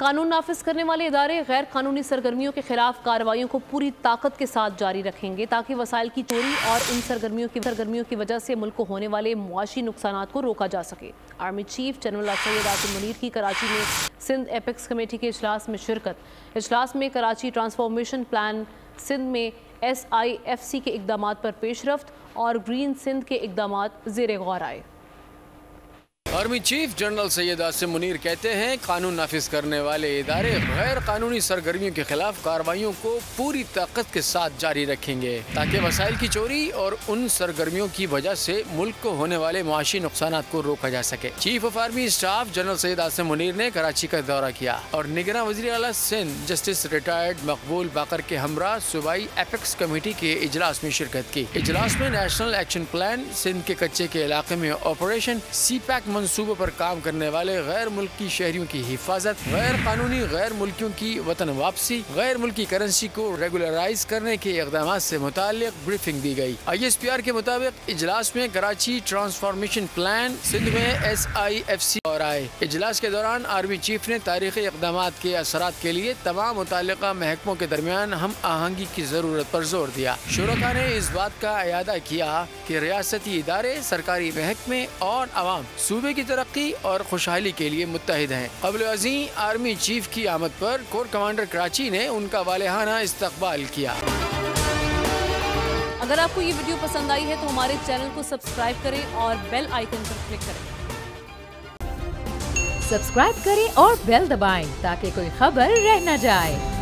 कानून नाफिज करने वाले इदारे गैर कानूनी सरगर्मियों के खिलाफ कार्रवाइयों को पूरी ताकत के साथ जारी रखेंगे ताकि वसाइल की चोरी और इन सरगर्मियों की वजह से मुल्क को होने वाले मुआशी नुकसानात को रोका जा सके। Army chief general Syed Asim Munir की कराची में सिंध एपेक्स कमेटी के इजलास में शिरकत। इजलास में कराची ट्रांसफॉर्मेशन प्लान सिंध में SIFC के इकदामात पर पेशरफ्त और ग्रीन सिंध के इकदामात ज़ेरे गौर आए। Army chief general Syed Asim Munir कहते हैं कानून नाफिज करने वाले इदारे गैर कानूनी सरगर्मियों के खिलाफ कार्रवाइयों को पूरी ताकत के साथ जारी रखेंगे ताकि वसाइल की चोरी और उन सरगर्मियों की वजह से मुल्क को होने वाले मुआशी नुकसानात को रोका जा सके। Chief of army staff general Syed Asim Munir ने कराची का दौरा किया और निगरान वज़ीर आला सिंध जस्टिस रिटायर्ड मकबूल बाकर के हमरा सूबाई एपेक्स कमेटी के इजलास में शिरकत की। इजलास में नेशनल एक्शन प्लान सिंध के कच्चे के इलाके में ऑपरेशन CPAC मंसूबों पर काम करने वाले गैर मुल्की शहरियों की हिफाजत, गैर कानूनी गैर मुल्कियों की वतन वापसी, गैर मुल्की करेंसी को रेगुलराइज करने के इक़दामात से मुताल्लिक़ ब्रीफिंग दी गई। ISPR के मुताबिक इजलास में कराची ट्रांसफॉर्मेशन प्लान सिंध में SIFC और आए। इजलास के दौरान आर्मी चीफ ने तारीखी इक़दामात के असरात के लिए तमाम मुताल्लिक़ा महकमों के दरमियान हम आहंगी की ज़रूरत पर जोर दिया। शुरका ने इस बात का इयादा किया कि रियासती इदारे, सरकारी महकमे और आवाम सूबे की तरक्की और खुशहाली के लिए मुत्तहिद हैं। क़ब्ल अज़ीं आर्मी चीफ की आमद पर कोर कमांडर कराची ने उनका वालेहाना इस्तकबाल किया। अगर आपको ये वीडियो पसंद आई है तो हमारे चैनल को सब्सक्राइब करें और बेल आइकन पर क्लिक करें। सब्सक्राइब करें और बेल दबाएं ताकि कोई खबर रह न जाए।